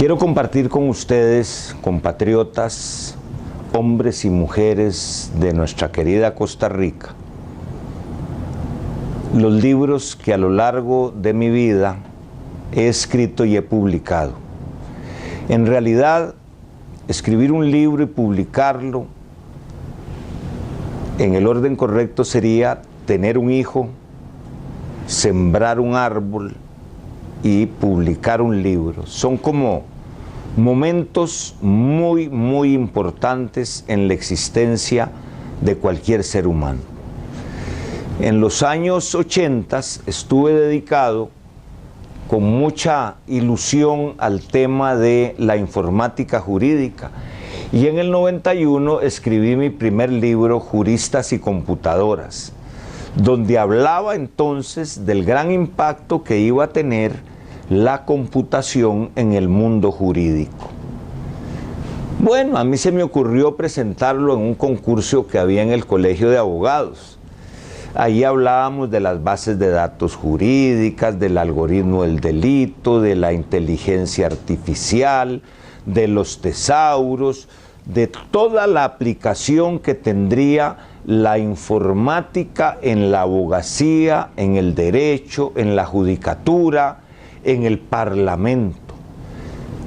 Quiero compartir con ustedes, compatriotas, hombres y mujeres de nuestra querida Costa Rica, los libros que a lo largo de mi vida he escrito y he publicado. En realidad, escribir un libro y publicarlo en el orden correcto sería tener un hijo, sembrar un árbol y publicar un libro. Son como momentos muy importantes en la existencia de cualquier ser humano. En los años 80 estuve dedicado con mucha ilusión al tema de la informática jurídica y en el 91 escribí mi primer libro, Juristas y Computadoras, donde hablaba entonces del gran impacto que iba a tener la computación en el mundo jurídico. Bueno, a mí se me ocurrió presentarlo en un concurso que había en el Colegio de Abogados. Ahí hablábamos de las bases de datos jurídicas, del algoritmo del delito, de la inteligencia artificial, de los tesauros, de toda la aplicación que tendría la informática en la abogacía, en el derecho, en la judicatura, en el parlamento.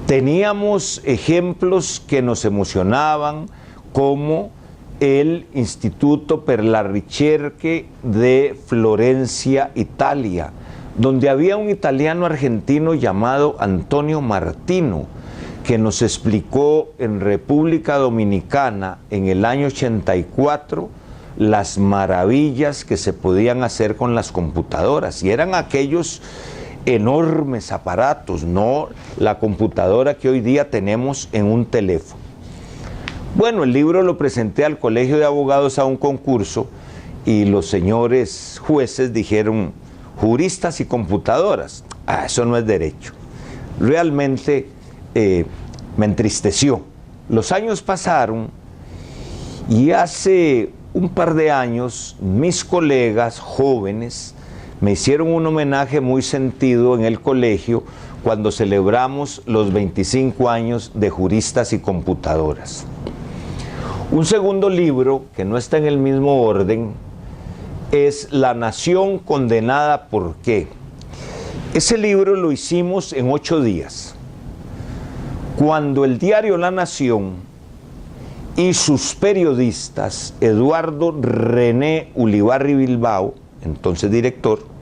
Teníamos ejemplos que nos emocionaban, como el Instituto per la Ricerca de Florencia, Italia, donde había un italiano argentino llamado Antonio Martino, que nos explicó en República Dominicana en el año 84 las maravillas que se podían hacer con las computadoras, y eran aquellos enormes aparatos, no la computadora que hoy día tenemos en un teléfono. Bueno, el libro lo presenté al Colegio de Abogados a un concurso y los señores jueces dijeron: juristas y computadoras, eso no es derecho. Realmente me entristeció. Los años pasaron y hace un par de años mis colegas jóvenes me hicieron un homenaje muy sentido en el colegio cuando celebramos los 25 años de Juristas y Computadoras. Un segundo libro, que no está en el mismo orden, es La Nación Condenada ¿Por qué? Ese libro lo hicimos en 8 días. Cuando el diario La Nación y sus periodistas, Eduardo René Ulibarri Bilbao, entonces director,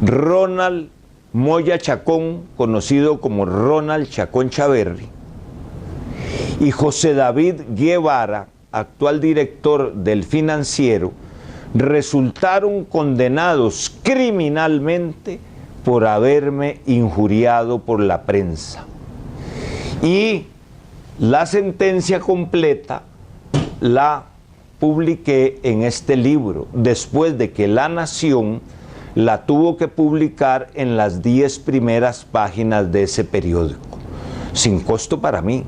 Ronald Moya Chacón, conocido como Ronald Chacón Chaverri, y José David Guevara, actual director del Financiero, resultaron condenados criminalmente por haberme injuriado por la prensa. Y la sentencia completa la publiqué en este libro, después de que La Nación la tuvo que publicar en las 10 primeras páginas de ese periódico, sin costo para mí.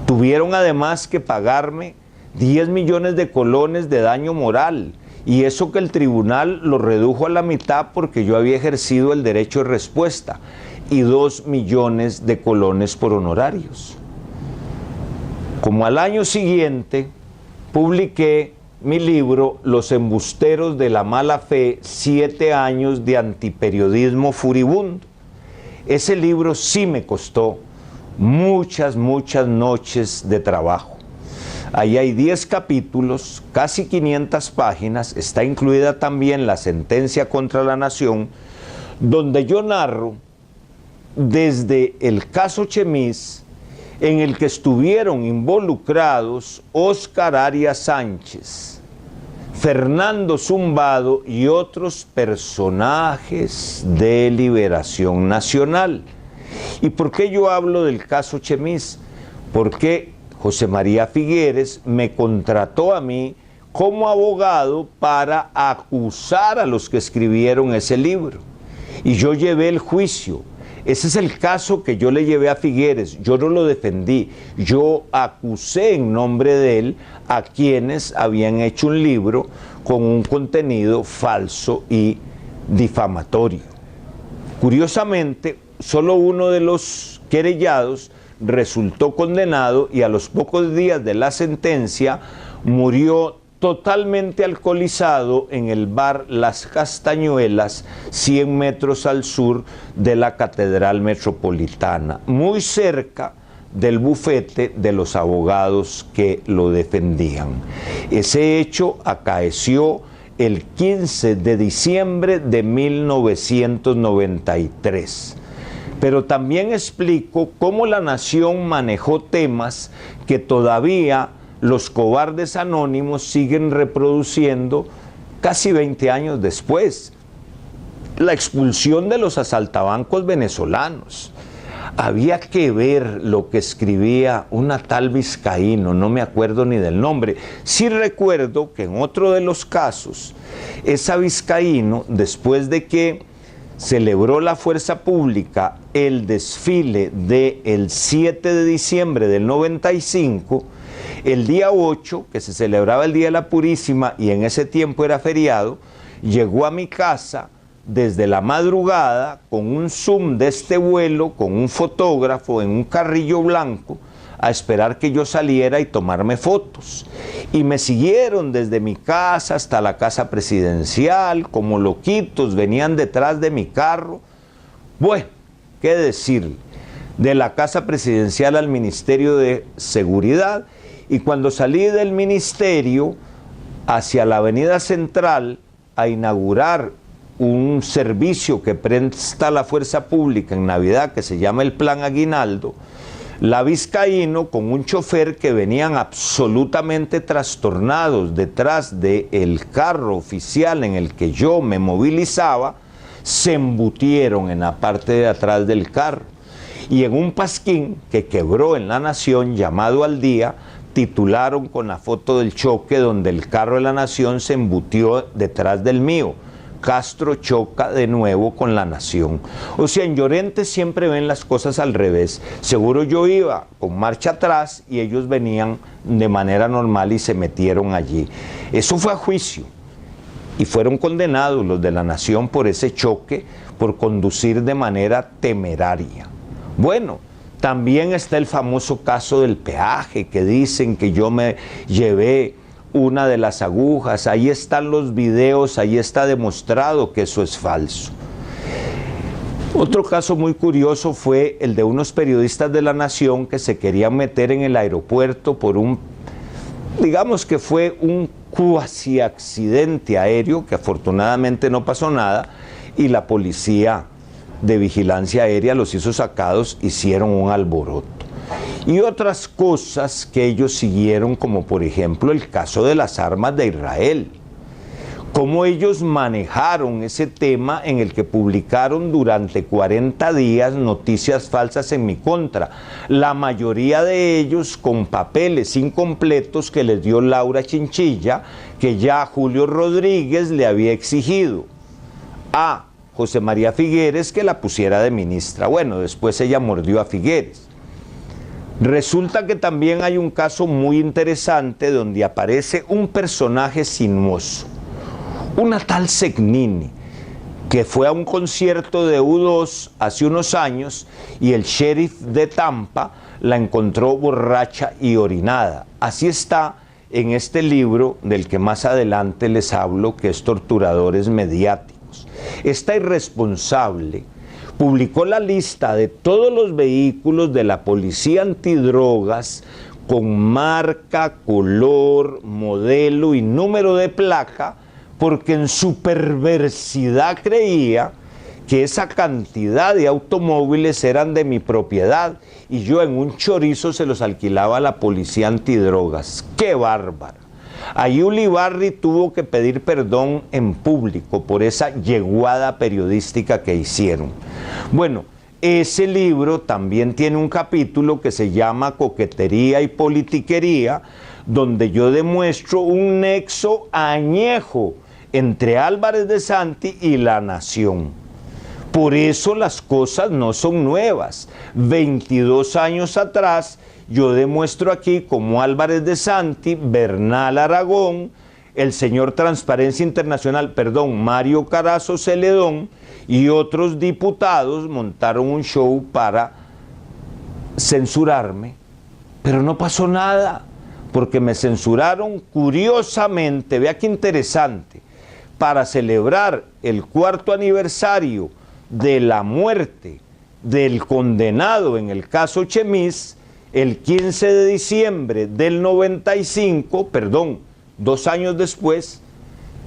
Tuvieron además que pagarme 10 millones de colones de daño moral, y eso que el tribunal lo redujo a la mitad porque yo había ejercido el derecho de respuesta, y 2 millones de colones por honorarios. Como al año siguiente publiqué mi libro Los embusteros de la mala fe, 7 años de antiperiodismo furibundo. Ese libro sí me costó muchas noches de trabajo. Ahí hay 10 capítulos, casi 500 páginas, está incluida también la sentencia contra la Nación, donde yo narro desde el caso Chemis, en el que estuvieron involucrados Óscar Arias Sánchez, Fernando Zumbado y otros personajes de Liberación Nacional. ¿Y por qué yo hablo del caso Chemis? Porque José María Figueres me contrató a mí como abogado para acusar a los que escribieron ese libro. Y yo llevé el juicio. Ese es el caso que yo le llevé a Figueres. Yo no lo defendí, yo acusé en nombre de él a quienes habían hecho un libro con un contenido falso y difamatorio. Curiosamente, solo uno de los querellados, resultó condenado y a los pocos días de la sentencia murió totalmente alcoholizado en el bar Las Castañuelas, 100 metros al sur de la Catedral Metropolitana, muy cerca del bufete de los abogados que lo defendían. Ese hecho acaeció el 15 de diciembre de 1993. Pero también explico cómo La Nación manejó temas que todavía los cobardes anónimos siguen reproduciendo casi 20 años después. La expulsión de los asaltabancos venezolanos. Había que ver lo que escribía una tal Vizcaíno, no me acuerdo ni del nombre. Sí recuerdo que en otro de los casos, esa Vizcaíno, después de que celebró la Fuerza Pública el desfile del 7 de diciembre del 95, el día 8, que se celebraba el Día de la Purísima y en ese tiempo era feriado, llegó a mi casa desde la madrugada con un Zoom de este vuelo, con un fotógrafo en un carrillo blanco, a esperar que yo saliera y tomarme fotos. Y me siguieron desde mi casa hasta la casa presidencial, como loquitos, venían detrás de mi carro. Bueno, qué decir, de la casa presidencial al Ministerio de Seguridad, y cuando salí del ministerio hacia la Avenida Central a inaugurar un servicio que presta la Fuerza Pública en Navidad que se llama el Plan Aguinaldo, la Vizcaíno con un chofer que venían absolutamente trastornados detrás del carro oficial en el que yo me movilizaba, se embutieron en la parte de atrás del carro. Y en un pasquín que quebró en La Nación llamado Al Día, titularon con la foto del choque donde el carro de La Nación se embutió detrás del mío. Castro choca de nuevo con La Nación. O sea, en Llorente siempre ven las cosas al revés. Seguro yo iba con marcha atrás y ellos venían de manera normal y se metieron allí. Eso fue a juicio y fueron condenados los de La Nación por ese choque, por conducir de manera temeraria. Bueno, también está el famoso caso del peaje, que dicen que yo me llevé una de las agujas. Ahí están los videos, ahí está demostrado que eso es falso. Otro caso muy curioso fue el de unos periodistas de La Nación que se querían meter en el aeropuerto por digamos que fue un cuasi accidente aéreo, que afortunadamente no pasó nada, y la policía de vigilancia aérea los hizo sacados, hicieron un alboroto. Y otras cosas que ellos siguieron, como por ejemplo el caso de las armas de Israel. Cómo ellos manejaron ese tema en el que publicaron durante 40 días noticias falsas en mi contra. La mayoría de ellos con papeles incompletos que les dio Laura Chinchilla, que ya Julio Rodríguez le había exigido a José María Figueres que la pusiera de ministra. Bueno, después ella mordió a Figueres. Resulta que también hay un caso muy interesante donde aparece un personaje sinuoso, una tal Segnini, que fue a un concierto de U2 hace unos años y el sheriff de Tampa la encontró borracha y orinada. Así está en este libro del que más adelante les hablo, que es Torturadores Mediáticos. Esta irresponsable publicó la lista de todos los vehículos de la policía antidrogas con marca, color, modelo y número de placa, porque en su perversidad creía que esa cantidad de automóviles eran de mi propiedad y yo en un chorizo se los alquilaba a la policía antidrogas. ¡Qué bárbara! Ahí Ulibarri tuvo que pedir perdón en público por esa yeguada periodística que hicieron. Bueno, ese libro también tiene un capítulo que se llama Coquetería y Politiquería, donde yo demuestro un nexo añejo entre Álvarez de Santi y La Nación. Por eso las cosas no son nuevas. 22 años atrás, yo demuestro aquí cómo Álvarez de Santi, Bernal Aragón, el señor Transparencia Internacional, Mario Carazo Celedón y otros diputados montaron un show para censurarme, pero no pasó nada, porque me censuraron curiosamente, vea qué interesante, para celebrar el 4º aniversario de la muerte del condenado en el caso Chemís, el 15 de diciembre del 95, 2 años después,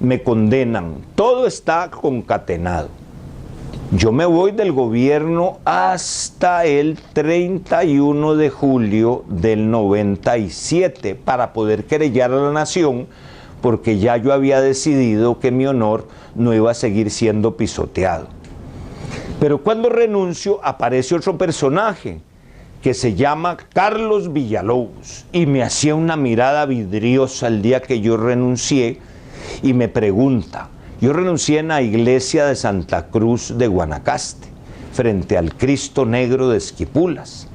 me condenan. Todo está concatenado. Yo me voy del gobierno hasta el 31 de julio del 97 para poder querellar a la nación, porque ya yo había decidido que mi honor no iba a seguir siendo pisoteado. Pero cuando renuncio aparece otro personaje que se llama Carlos Villalobos y me hacía una mirada vidriosa el día que yo renuncié y me pregunta, yo renuncié en la iglesia de Santa Cruz de Guanacaste, frente al Cristo Negro de Esquipulas.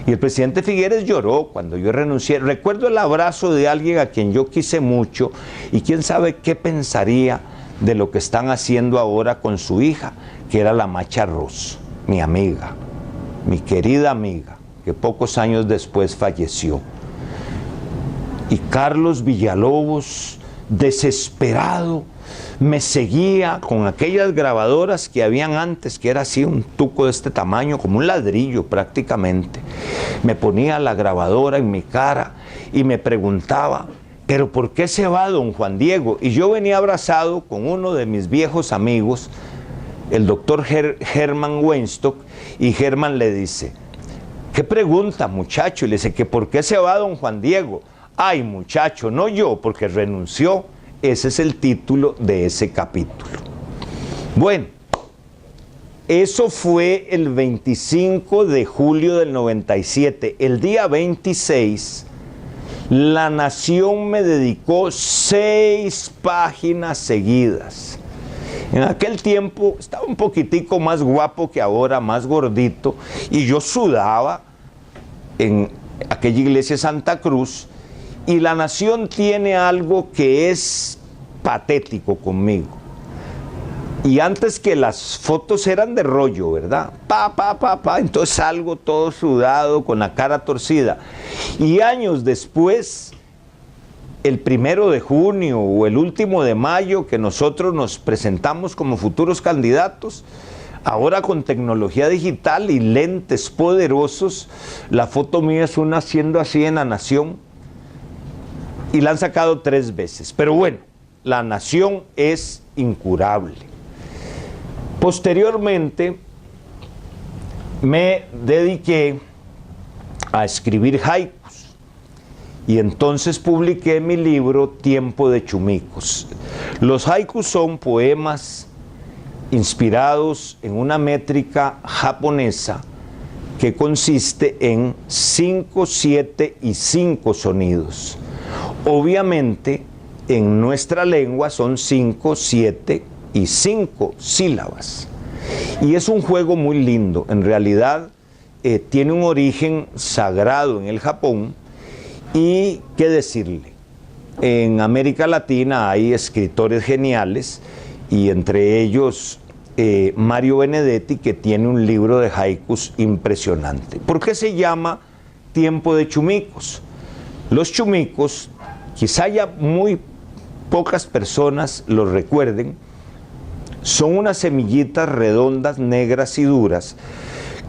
Y el presidente Figueres lloró cuando yo renuncié. Recuerdo el abrazo de alguien a quien yo quise mucho y quién sabe qué pensaría de lo que están haciendo ahora con su hija, que era la Macha Ros, mi amiga, mi querida amiga, que pocos años después falleció. Y Carlos Villalobos, desesperado, me seguía con aquellas grabadoras que habían antes, que era así un tuco de este tamaño, como un ladrillo prácticamente. Me ponía la grabadora en mi cara y me preguntaba, ¿pero por qué se va don Juan Diego? Y yo venía abrazado con uno de mis viejos amigos, el doctor Herman Weinstock, y Herman le dice, ¿qué pregunta, muchacho? Y le dice, ¿que por qué se va don Juan Diego? Ay, muchacho, no yo, porque renunció. Ese es el título de ese capítulo. Bueno, eso fue el 25 de julio del 97. El día 26, La Nación me dedicó 6 páginas seguidas. En aquel tiempo estaba un poquitico más guapo que ahora, más gordito, y yo sudaba en aquella iglesia Santa Cruz. Y La Nación tiene algo que es patético conmigo. Y antes que las fotos eran de rollo, ¿verdad? Entonces salgo todo sudado, con la cara torcida. Y años después, el 1 de junio o el último de mayo, que nosotros nos presentamos como futuros candidatos, ahora con tecnología digital y lentes poderosos, la foto mía es una haciendo así en La Nación. Y la han sacado 3 veces. Pero bueno, La Nación es incurable. Posteriormente, me dediqué a escribir haikus. Y entonces publiqué mi libro Tiempo de Chumicos. Los haikus son poemas inspirados en una métrica japonesa que consiste en 5, 7 y 5 sonidos. Obviamente, en nuestra lengua son 5, 7 y 5 sílabas. Y es un juego muy lindo. En realidad, tiene un origen sagrado en el Japón. Y, ¿qué decirle? En América Latina hay escritores geniales, y entre ellos Mario Benedetti, que tiene un libro de haikus impresionante. ¿Por qué se llama Tiempo de Chumicos? Los chumicos, quizá ya muy pocas personas lo recuerden, son unas semillitas redondas, negras y duras,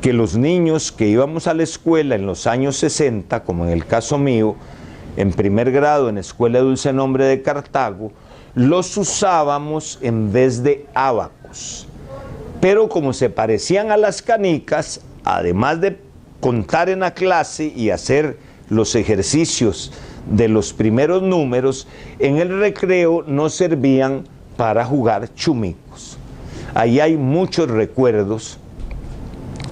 que los niños que íbamos a la escuela en los años 60, como en el caso mío, en primer grado en Escuela de Dulce Nombre de Cartago, los usábamos en vez de ábacos. Pero como se parecían a las canicas, además de contar en la clase y hacer los ejercicios de los primeros números, en el recreo nos servían para jugar chumicos. Ahí hay muchos recuerdos,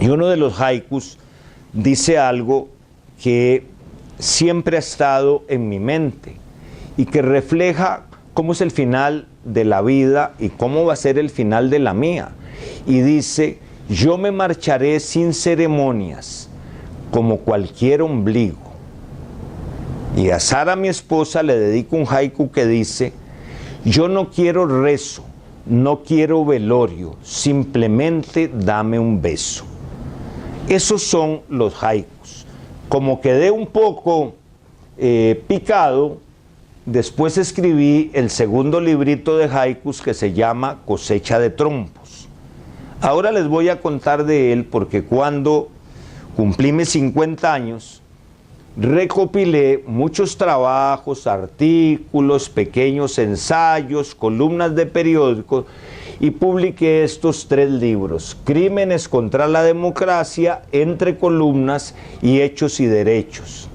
y uno de los haikus dice algo que siempre ha estado en mi mente y que refleja cómo es el final de la vida y cómo va a ser el final de la mía. Y dice, yo me marcharé sin ceremonias, como cualquier ombligo. Y a Sara, mi esposa, le dedico un haiku que dice, yo no quiero rezo, no quiero velorio, simplemente dame un beso. Esos son los haikus. Como quedé un poco picado, después escribí el segundo librito de haikus que se llama Cosecha de Trompos. Ahora les voy a contar de él porque cuando cumplí mis 50 años, recopilé muchos trabajos, artículos, pequeños ensayos, columnas de periódicos y publiqué estos 3 libros: Crímenes contra la democracia, Entre columnas y Hechos y derechos.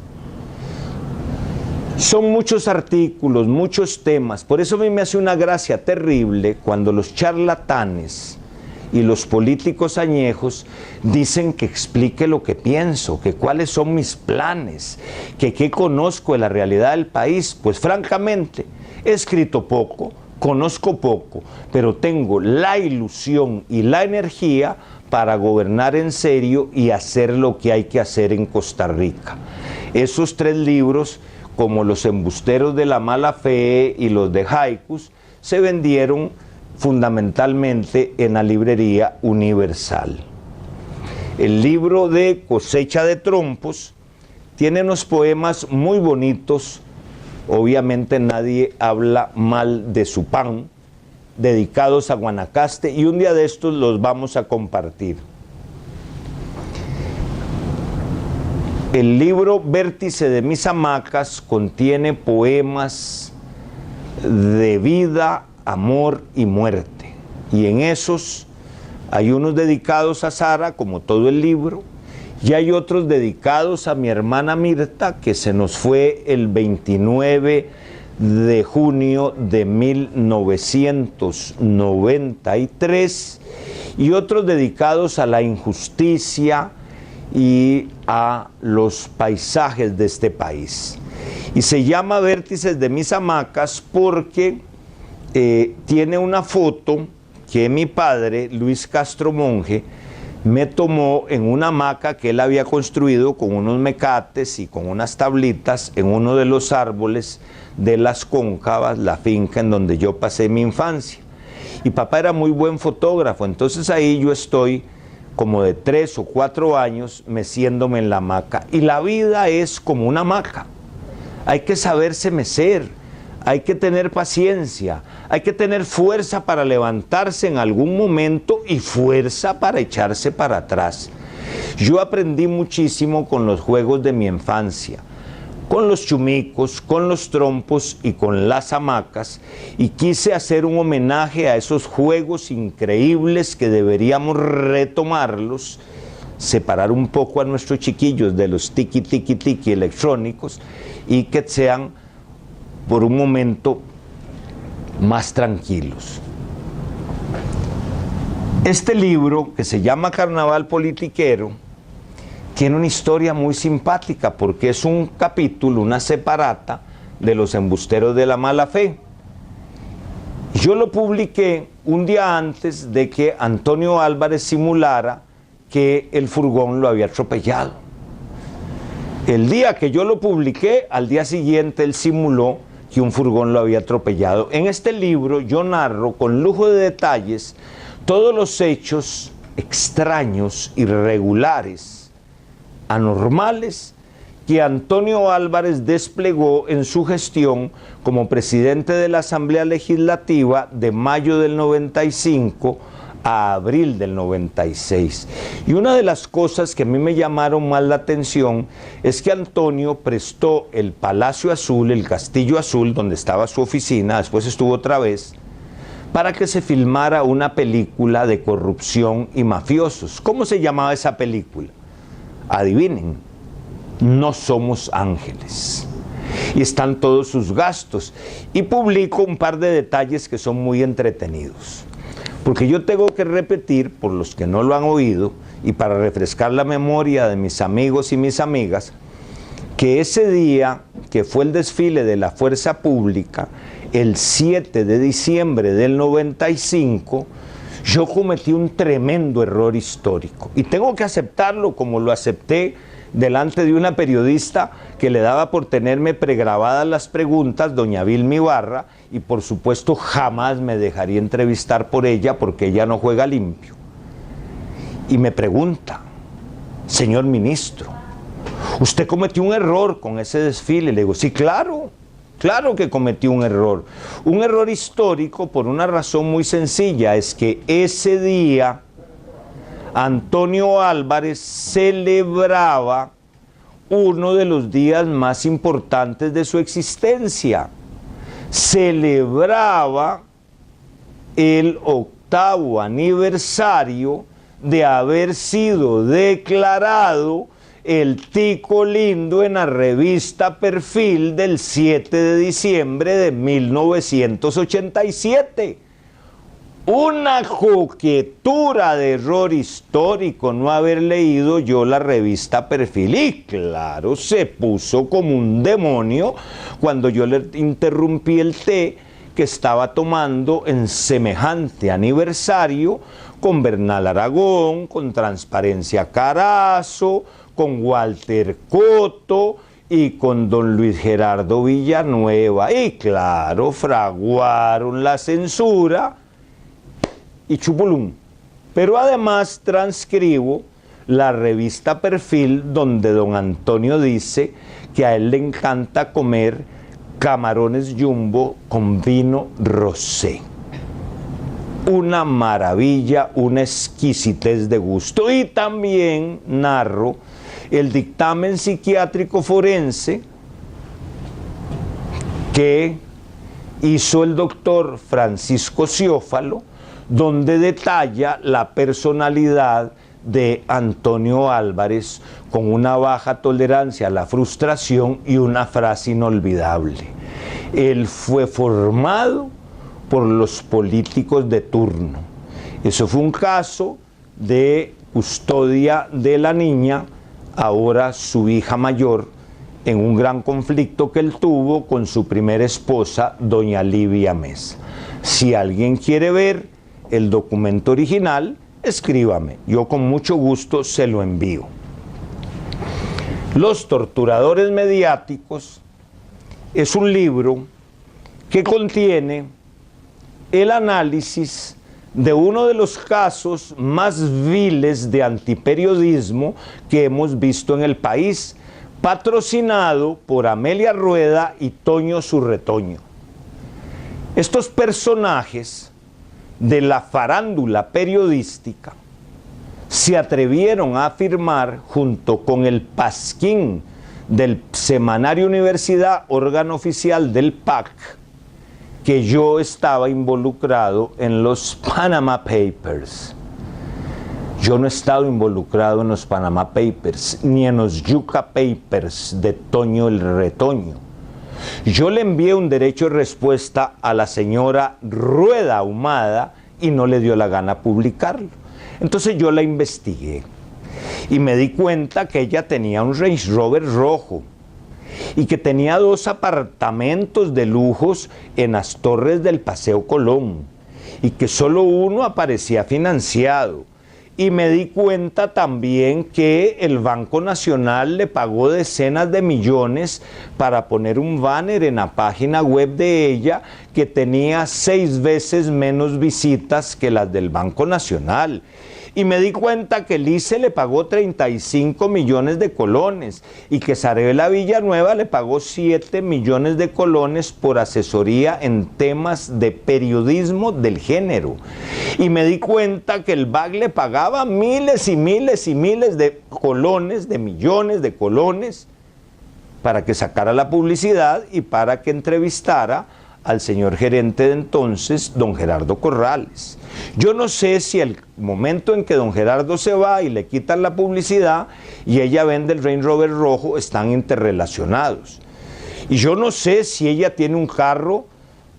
Son muchos artículos, muchos temas, por eso a mí me hace una gracia terrible cuando los charlatanes y los políticos añejos dicen que explique lo que pienso, que cuáles son mis planes, que qué conozco de la realidad del país. Pues francamente, he escrito poco, conozco poco, pero tengo la ilusión y la energía para gobernar en serio y hacer lo que hay que hacer en Costa Rica. Esos 3 libros, como Los embusteros de la mala fe y los de haikus, se vendieron fundamentalmente en la librería Universal. El libro de Cosecha de Trompos tiene unos poemas muy bonitos. Obviamente nadie habla mal de su pan, dedicados a Guanacaste, y un día de estos los vamos a compartir. El libro Vértice de mis hamacas contiene poemas de vida, amor y muerte, y en esos hay unos dedicados a Sara, como todo el libro, y hay otros dedicados a mi hermana Mirta, que se nos fue el 29 de junio de 1993, y otros dedicados a la injusticia y a los paisajes de este país. Y se llama Vértices de mis hamacas porque tiene una foto que mi padre, Luis Castro Monge, me tomó en una hamaca que él había construido con unos mecates y con unas tablitas en uno de los árboles de Las Cóncavas, la finca en donde yo pasé mi infancia. Y papá era muy buen fotógrafo, entonces ahí yo estoy como de 3 o 4 años meciéndome en la hamaca. Y la vida es como una hamaca, hay que saberse mecer, hay que tener paciencia, hay que tener fuerza para levantarse en algún momento y fuerza para echarse para atrás. Yo aprendí muchísimo con los juegos de mi infancia, con los chumicos, con los trompos y con las hamacas, y quise hacer un homenaje a esos juegos increíbles que deberíamos retomarlos, separar un poco a nuestros chiquillos de los tiki tiki tiki electrónicos y que sean por un momento más tranquilos. Este libro, que se llama Carnaval Politiquero, tiene una historia muy simpática porque es un capítulo, una separata de Los embusteros de la mala fe. Yo lo publiqué un día antes de que Antonio Álvarez simulara que el furgón lo había atropellado. El día que yo lo publiqué, al día siguiente él simuló que un furgón lo había atropellado. En este libro yo narro con lujo de detalles todos los hechos extraños, irregulares, anormales que Antonio Álvarez desplegó en su gestión como presidente de la Asamblea Legislativa de mayo del 95 a abril del 96. Y una de las cosas que a mí me llamaron más la atención es que Antonio prestó el Palacio Azul, el Castillo Azul, donde estaba su oficina, después estuvo otra vez, para que se filmara una película de corrupción y mafiosos. ¿Cómo se llamaba esa película? Adivinen, No somos ángeles. Y están todos sus gastos. Y publico un par de detalles que son muy entretenidos. Porque yo tengo que repetir, por los que no lo han oído, y para refrescar la memoria de mis amigos y mis amigas, que ese día, que fue el desfile de la Fuerza Pública, el 7 de diciembre del 95, yo cometí un tremendo error histórico. Y tengo que aceptarlo como lo acepté delante de una periodista que le daba por tenerme pregrabadas las preguntas, doña Vilma Ibarra, y por supuesto jamás me dejaría entrevistar por ella porque ella no juega limpio. Y me pregunta, señor ministro, usted cometió un error con ese desfile. Le digo, sí, claro que cometió un error histórico por una razón muy sencilla, es que ese día Antonio Álvarez celebraba uno de los días más importantes de su existencia. Celebraba el 8º aniversario de haber sido declarado el tico lindo en la revista Perfil del 7 de diciembre de 1987. Una coquetura de error histórico no haber leído yo la revista Perfil, y claro, se puso como un demonio cuando yo le interrumpí el té que estaba tomando en semejante aniversario con Bernal Aragón, con Transparencia Carazo, con Walter Cotto y con don Luis Gerardo Villanueva. Y claro, fraguaron la censura y chupulum. Pero además transcribo la revista Perfil, donde don Antonio dice que a él le encanta comer camarones jumbo con vino rosé. Una maravilla, una exquisitez de gusto. Y también narro el dictamen psiquiátrico forense que hizo el doctor Francisco Sciófalo, donde detalla la personalidad de Antonio Álvarez con una baja tolerancia a la frustración y una frase inolvidable. Él fue formado por los políticos de turno. Eso fue un caso de custodia de la niña, ahora su hija mayor, en un gran conflicto que él tuvo con su primera esposa, doña Livia Mesa. Si alguien quiere ver el documento original, escríbame, yo con mucho gusto se lo envío. Los torturadores mediáticos es un libro que contiene el análisis de uno de los casos más viles de antiperiodismo que hemos visto en el país, patrocinado por Amelia Rueda y Toño Surretoño. Estos personajes de la farándula periodística se atrevieron a afirmar, junto con el Pasquín del Semanario Universidad, órgano oficial del PAC, que yo estaba involucrado en los Panama Papers. Yo no he estado involucrado en los Panama Papers, ni en los Yuca Papers de Toño el Retoño. Yo le envié un derecho de respuesta a la señora Rueda Ahumada y no le dio la gana publicarlo. Entonces yo la investigué y me di cuenta que ella tenía un Range Rover rojo y que tenía 2 apartamentos de lujos en las torres del Paseo Colón y que solo uno aparecía financiado. Y me di cuenta también que el Banco Nacional le pagó decenas de millones para poner un banner en la página web de ella que tenía 6 veces menos visitas que las del Banco Nacional. Y me di cuenta que el ICE le pagó 35 millones de colones y que Sarela Villanueva le pagó 7 millones de colones por asesoría en temas de periodismo del género. Y me di cuenta que el BAC le pagaba miles y miles y miles de colones, de millones de colones, para que sacara la publicidad y para que entrevistara al señor gerente de entonces, don Gerardo Corrales. Yo no sé si el momento en que don Gerardo se va y le quitan la publicidad y ella vende el Range Rover rojo están interrelacionados. Y yo no sé si ella tiene un carro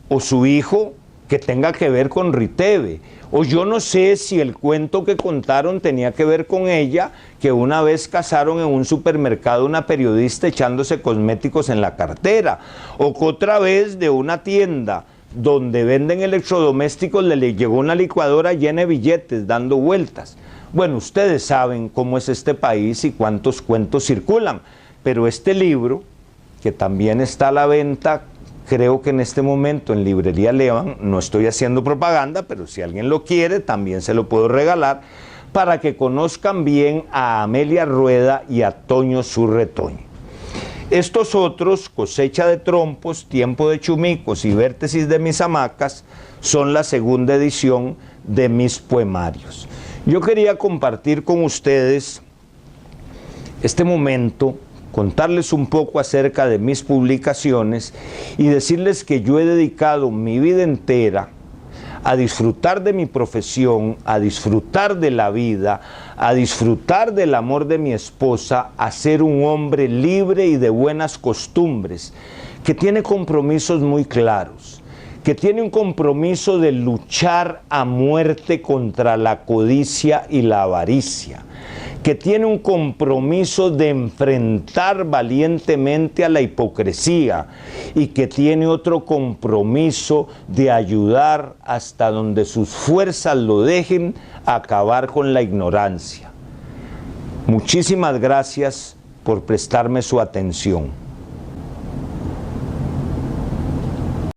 o su hijo que tenga que ver con Riteve. O yo no sé si el cuento que contaron tenía que ver con ella, que una vez cazaron en un supermercado una periodista echándose cosméticos en la cartera, o que otra vez de una tienda donde venden electrodomésticos le llegó una licuadora llena de billetes dando vueltas. Bueno, ustedes saben cómo es este país y cuántos cuentos circulan, pero este libro, que también está a la venta, creo que en este momento en Librería Levan, no estoy haciendo propaganda, pero si alguien lo quiere, también se lo puedo regalar, para que conozcan bien a Amelia Rueda y a Toño Surretoño. Estos otros, Cosecha de Trompos, Tiempo de Chumicos y Vértices de mis hamacas, son la segunda edición de mis poemarios. Yo quería compartir con ustedes este momento, contarles un poco acerca de mis publicaciones y decirles que yo he dedicado mi vida entera a disfrutar de mi profesión, a disfrutar de la vida, a disfrutar del amor de mi esposa, a ser un hombre libre y de buenas costumbres, que tiene compromisos muy claros, que tiene un compromiso de luchar a muerte contra la codicia y la avaricia, que tiene un compromiso de enfrentar valientemente a la hipocresía y que tiene otro compromiso de ayudar hasta donde sus fuerzas lo dejen a acabar con la ignorancia. Muchísimas gracias por prestarme su atención.